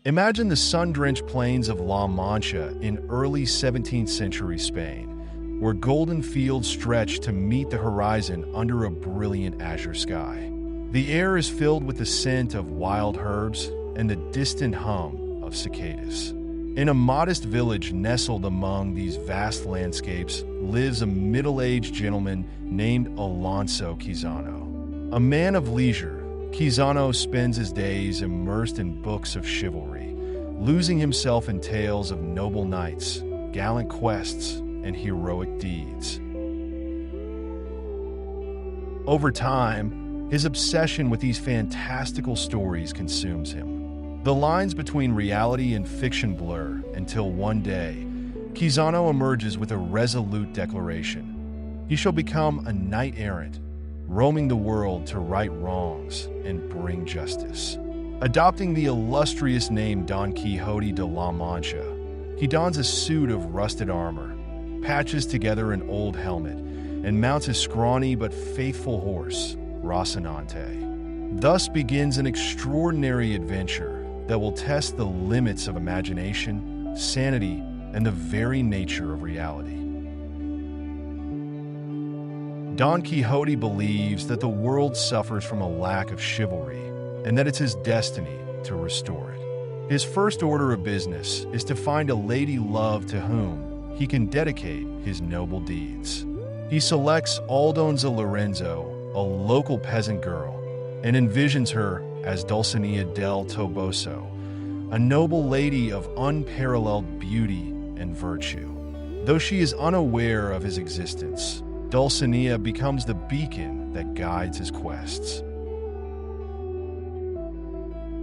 Imagine the sun-drenched plains of La Mancha in early 17th century Spain, where golden fields stretch to meet the horizon under a brilliant azure sky. The air is filled with the scent of wild herbs and the distant hum of cicadas. In a modest village nestled among these vast landscapes lives a middle-aged gentleman named Alonso Quixano. A man of leisure, Quixano spends his days immersed in books of chivalry, losing himself in tales of noble knights, gallant quests, and heroic deeds. Over time, his obsession with these fantastical stories consumes him. The lines between reality and fiction blur until one day, Quixano emerges with a resolute declaration. He shall become a knight-errant, roaming the world to right wrongs and bring justice. Adopting the illustrious name Don Quixote de la Mancha, he dons a suit of rusted armor, patches together an old helmet, and mounts his scrawny but faithful horse, Rocinante. Thus begins an extraordinary adventure that will test the limits of imagination, sanity, and the very nature of reality. Don Quixote believes that the world suffers from a lack of chivalry and that it's his destiny to restore it. His first order of business is to find a lady love to whom he can dedicate his noble deeds. He selects Aldonza Lorenzo, a local peasant girl, and envisions her as Dulcinea del Toboso, a noble lady of unparalleled beauty and virtue. Though she is unaware of his existence, Dulcinea becomes the beacon that guides his quests.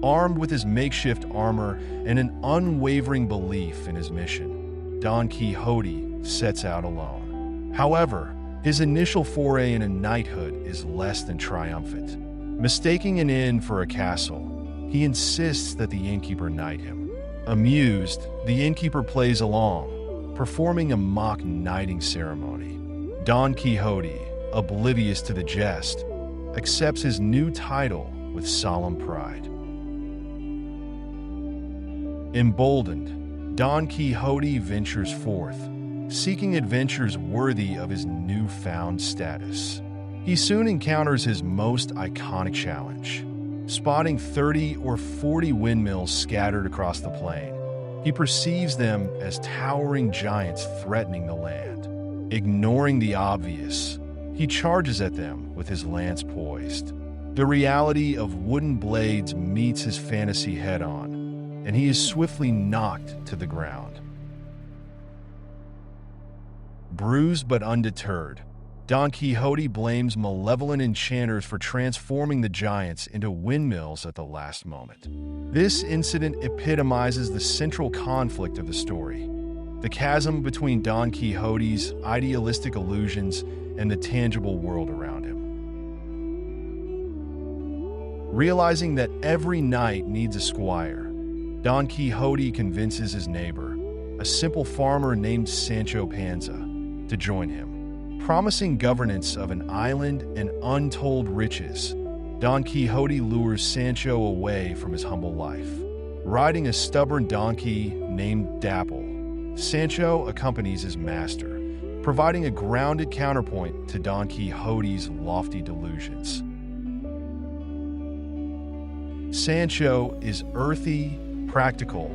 Armed with his makeshift armor and an unwavering belief in his mission, Don Quixote sets out alone. However, his initial foray into knighthood is less than triumphant. Mistaking an inn for a castle, he insists that the innkeeper knight him. Amused, the innkeeper plays along, performing a mock knighting ceremony. Don Quixote, oblivious to the jest, accepts his new title with solemn pride. Emboldened, Don Quixote ventures forth, seeking adventures worthy of his newfound status. He soon encounters his most iconic challenge. Spotting 30 or 40 windmills scattered across the plain, he perceives them as towering giants threatening the land. Ignoring the obvious, he charges at them with his lance poised. The reality of wooden blades meets his fantasy head-on, and he is swiftly knocked to the ground. Bruised but undeterred, Don Quixote blames malevolent enchanters for transforming the giants into windmills at the last moment. This incident epitomizes the central conflict of the story: the chasm between Don Quixote's idealistic illusions and the tangible world around him. Realizing that every knight needs a squire, Don Quixote convinces his neighbor, a simple farmer named Sancho Panza, to join him. Promising governance of an island and untold riches, Don Quixote lures Sancho away from his humble life. Riding a stubborn donkey named Dapple, Sancho accompanies his master, providing a grounded counterpoint to Don Quixote's lofty delusions. Sancho is earthy, practical,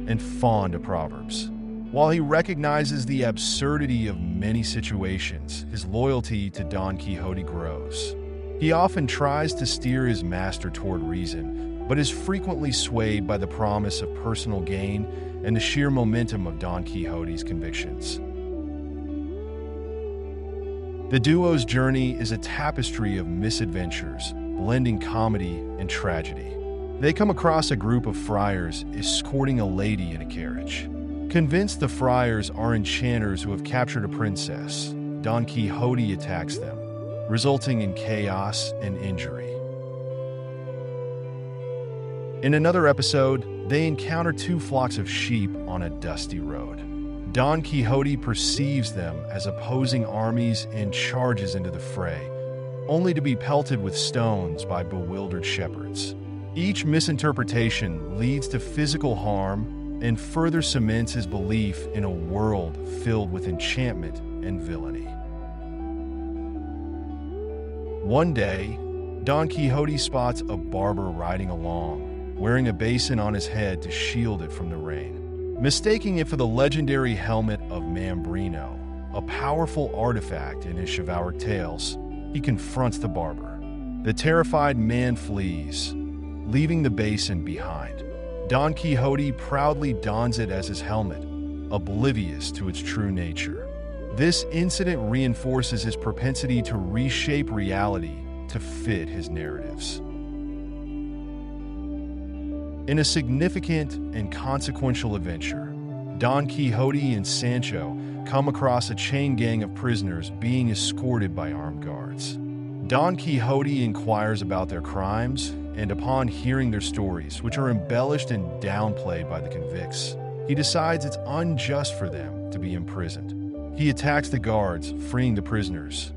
and fond of proverbs. While he recognizes the absurdity of many situations, his loyalty to Don Quixote grows. He often tries to steer his master toward reason, but is frequently swayed by the promise of personal gain and the sheer momentum of Don Quixote's convictions. The duo's journey is a tapestry of misadventures, blending comedy and tragedy. They come across a group of friars escorting a lady in a carriage. Convinced the friars are enchanters who have captured a princess, Don Quixote attacks them, resulting in chaos and injury. In another episode, they encounter two flocks of sheep on a dusty road. Don Quixote perceives them as opposing armies and charges into the fray, only to be pelted with stones by bewildered shepherds. Each misinterpretation leads to physical harm and further cements his belief in a world filled with enchantment and villainy. One day, Don Quixote spots a barber riding along, wearing a basin on his head to shield it from the rain. Mistaking it for the legendary helmet of Mambrino, a powerful artifact in his chivalric tales, he confronts the barber. The terrified man flees, leaving the basin behind. Don Quixote proudly dons it as his helmet, oblivious to its true nature. This incident reinforces his propensity to reshape reality to fit his narratives. In a significant and consequential adventure, Don Quixote and Sancho come across a chain gang of prisoners being escorted by armed guards. Don Quixote inquires about their crimes, and upon hearing their stories, which are embellished and downplayed by the convicts, he decides it's unjust for them to be imprisoned. He attacks the guards, freeing the prisoners.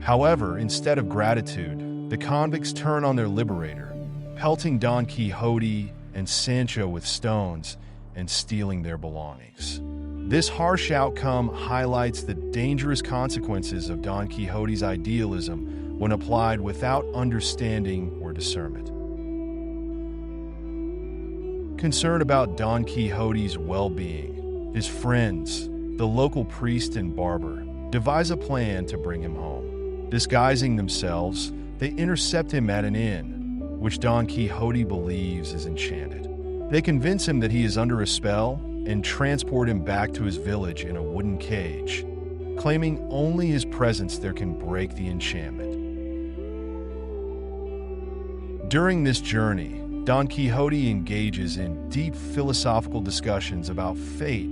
However, instead of gratitude, the convicts turn on their liberator, pelting Don Quixote and Sancho with stones and stealing their belongings. This harsh outcome highlights the dangerous consequences of Don Quixote's idealism when applied without understanding or discernment. Concerned about Don Quixote's well-being, his friends, the local priest and barber, devise a plan to bring him home. Disguising themselves, they intercept him at an inn, which Don Quixote believes is enchanted. They convince him that he is under a spell and transport him back to his village in a wooden cage, claiming only his presence there can break the enchantment. During this journey, Don Quixote engages in deep philosophical discussions about fate,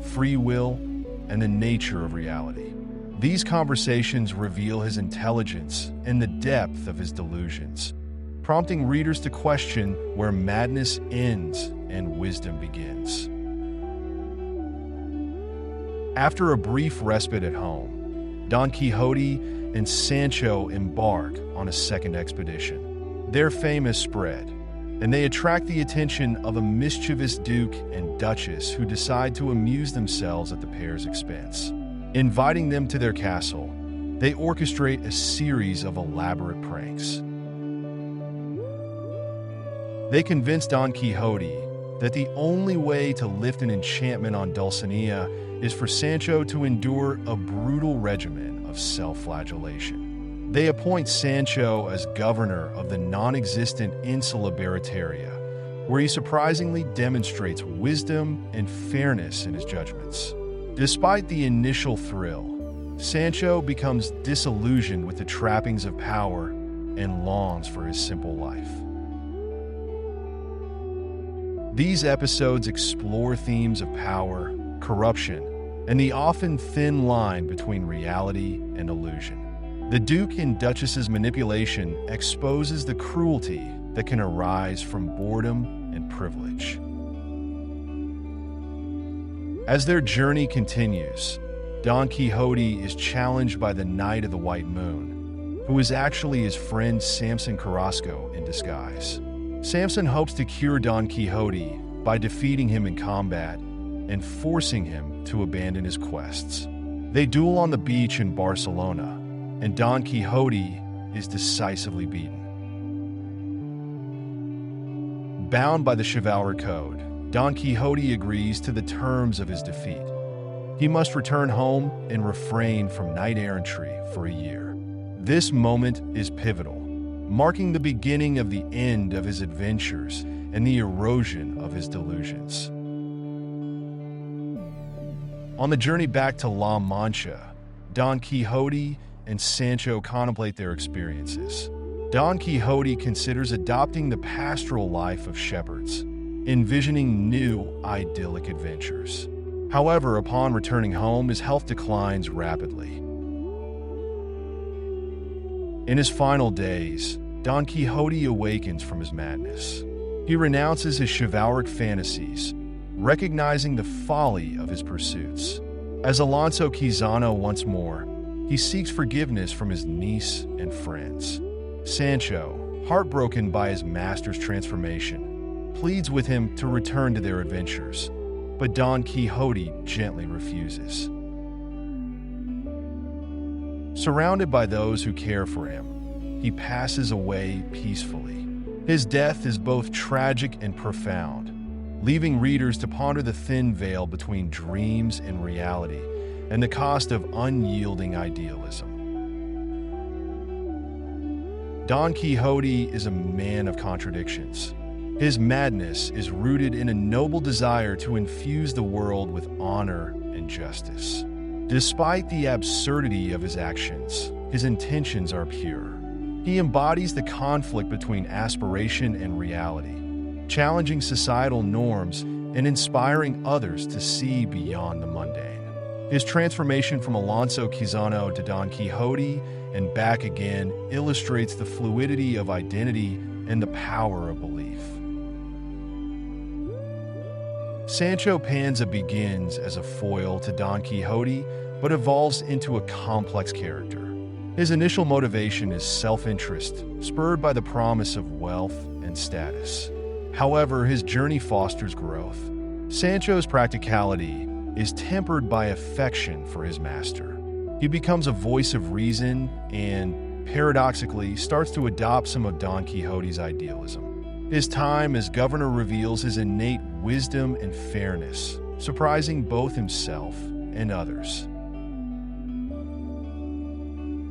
free will, and the nature of reality. These conversations reveal his intelligence and the depth of his delusions, prompting readers to question where madness ends and wisdom begins. After a brief respite at home, Don Quixote and Sancho embark on a second expedition. Their fame is spread, and they attract the attention of a mischievous duke and duchess who decide to amuse themselves at the pair's expense. Inviting them to their castle, they orchestrate a series of elaborate pranks. They convince Don Quixote that the only way to lift an enchantment on Dulcinea is for Sancho to endure a brutal regimen of self-flagellation. They appoint Sancho as governor of the non-existent Insula Barataria, where he surprisingly demonstrates wisdom and fairness in his judgments. Despite the initial thrill, Sancho becomes disillusioned with the trappings of power and longs for his simple life. These episodes explore themes of power, corruption, and the often thin line between reality and illusion. The Duke and Duchess's manipulation exposes the cruelty that can arise from boredom and privilege. As their journey continues, Don Quixote is challenged by the Knight of the White Moon, who is actually his friend Samson Carrasco in disguise. Samson hopes to cure Don Quixote by defeating him in combat and forcing him to abandon his quests. They duel on the beach in Barcelona, and Don Quixote is decisively beaten. Bound by the chivalric code, Don Quixote agrees to the terms of his defeat. He must return home and refrain from knight-errantry for a year. This moment is pivotal, marking the beginning of the end of his adventures and the erosion of his delusions. On the journey back to La Mancha, Don Quixote and Sancho contemplate their experiences. Don Quixote considers adopting the pastoral life of shepherds, envisioning new, idyllic adventures. However, upon returning home, his health declines rapidly. In his final days, Don Quixote awakens from his madness. He renounces his chivalric fantasies, recognizing the folly of his pursuits. As Alonso Quixano once more, he seeks forgiveness from his niece and friends. Sancho, heartbroken by his master's transformation, pleads with him to return to their adventures, but Don Quixote gently refuses. Surrounded by those who care for him, he passes away peacefully. His death is both tragic and profound, leaving readers to ponder the thin veil between dreams and reality and the cost of unyielding idealism. Don Quixote is a man of contradictions. His madness is rooted in a noble desire to infuse the world with honor and justice. Despite the absurdity of his actions, his intentions are pure. He embodies the conflict between aspiration and reality, challenging societal norms and inspiring others to see beyond the mundane. His transformation from Alonso Quixano to Don Quixote and back again illustrates the fluidity of identity and the power of belief. Sancho Panza begins as a foil to Don Quixote, but evolves into a complex character. His initial motivation is self-interest, spurred by the promise of wealth and status. However, his journey fosters growth. Sancho's practicality is tempered by affection for his master. He becomes a voice of reason and, paradoxically, starts to adopt some of Don Quixote's idealism. His time as governor reveals his innate wisdom and fairness, surprising both himself and others.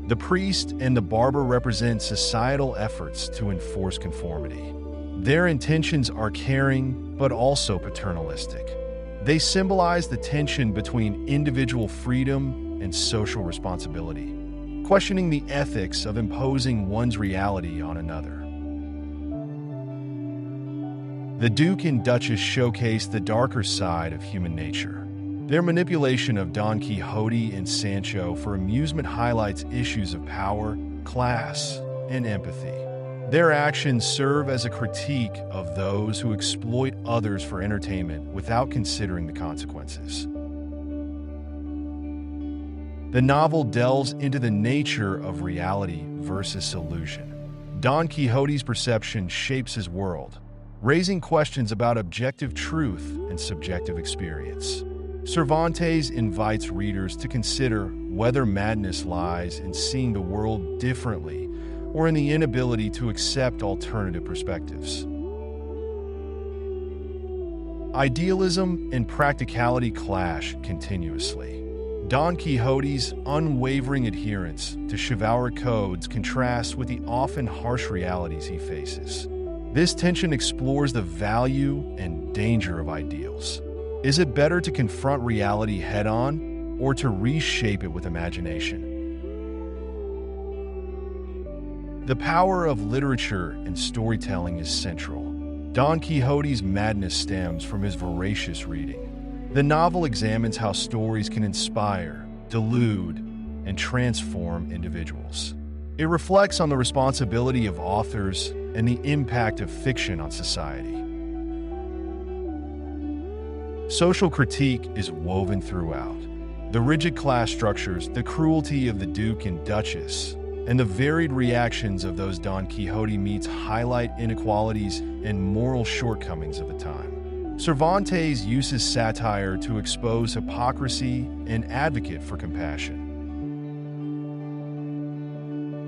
The priest and the barber represent societal efforts to enforce conformity. Their intentions are caring, but also paternalistic. They symbolize the tension between individual freedom and social responsibility, questioning the ethics of imposing one's reality on another. The Duke and Duchess showcase the darker side of human nature. Their manipulation of Don Quixote and Sancho for amusement highlights issues of power, class, and empathy. Their actions serve as a critique of those who exploit others for entertainment without considering the consequences. The novel delves into the nature of reality versus illusion. Don Quixote's perception shapes his world, raising questions about objective truth and subjective experience. Cervantes invites readers to consider whether madness lies in seeing the world differently or in the inability to accept alternative perspectives. Idealism and practicality clash continuously. Don Quixote's unwavering adherence to chivalric codes contrasts with the often harsh realities he faces. This tension explores the value and danger of ideals. Is it better to confront reality head-on or to reshape it with imagination? The power of literature and storytelling is central. Don Quixote's madness stems from his voracious reading. The novel examines how stories can inspire, delude, and transform individuals. It reflects on the responsibility of authors and the impact of fiction on society. Social critique is woven throughout. The rigid class structures, the cruelty of the Duke and Duchess, and the varied reactions of those Don Quixote meets highlight inequalities and moral shortcomings of the time. Cervantes uses satire to expose hypocrisy and advocate for compassion.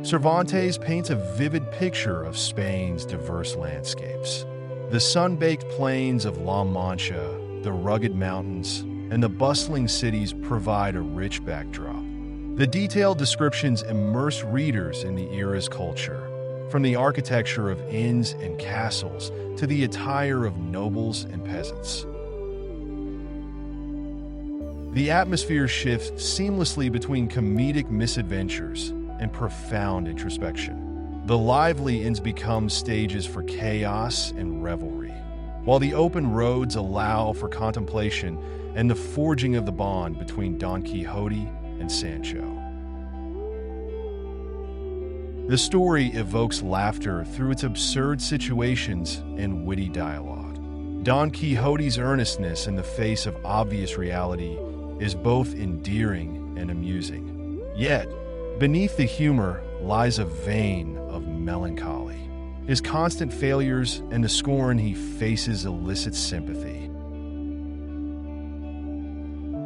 Cervantes paints a vivid picture of Spain's diverse landscapes. The sun-baked plains of La Mancha, the rugged mountains, and the bustling cities provide a rich backdrop. The detailed descriptions immerse readers in the era's culture, from the architecture of inns and castles to the attire of nobles and peasants. The atmosphere shifts seamlessly between comedic misadventures and profound introspection. The lively inns become stages for chaos and revelry, while the open roads allow for contemplation and the forging of the bond between Don Quixote and Sancho. The story evokes laughter through its absurd situations and witty dialogue. Don Quixote's earnestness in the face of obvious reality is both endearing and amusing. Yet, beneath the humor lies a vein of melancholy. His constant failures and the scorn he faces elicit sympathy.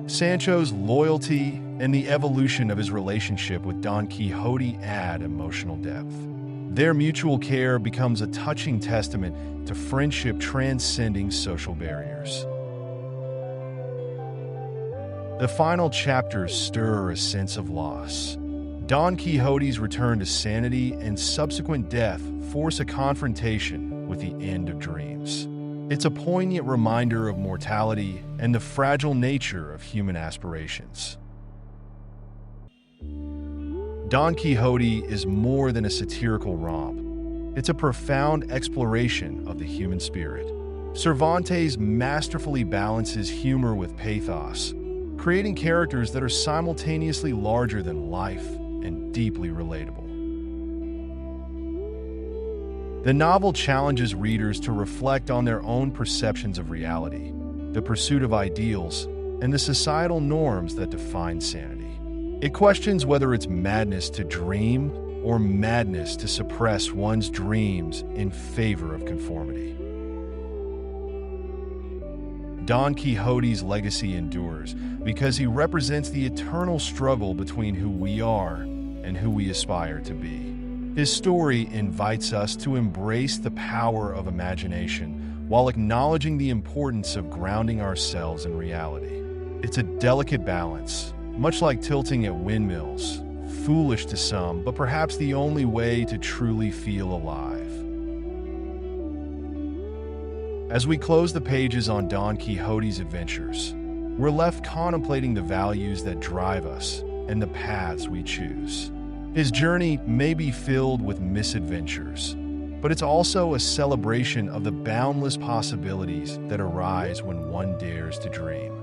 Sancho's loyalty and the evolution of his relationship with Don Quixote add emotional depth. Their mutual care becomes a touching testament to friendship transcending social barriers. The final chapters stir a sense of loss. Don Quixote's return to sanity and subsequent death force a confrontation with the end of dreams. It's a poignant reminder of mortality and the fragile nature of human aspirations. Don Quixote is more than a satirical romp. It's a profound exploration of the human spirit. Cervantes masterfully balances humor with pathos, creating characters that are simultaneously larger than life and deeply relatable. The novel challenges readers to reflect on their own perceptions of reality, the pursuit of ideals, and the societal norms that define sanity. It questions whether it's madness to dream or madness to suppress one's dreams in favor of conformity. Don Quixote's legacy endures because he represents the eternal struggle between who we are and who we aspire to be. His story invites us to embrace the power of imagination while acknowledging the importance of grounding ourselves in reality. It's a delicate balance, much like tilting at windmills, foolish to some, but perhaps the only way to truly feel alive. As we close the pages on Don Quixote's adventures, we're left contemplating the values that drive us and the paths we choose. His journey may be filled with misadventures, but it's also a celebration of the boundless possibilities that arise when one dares to dream.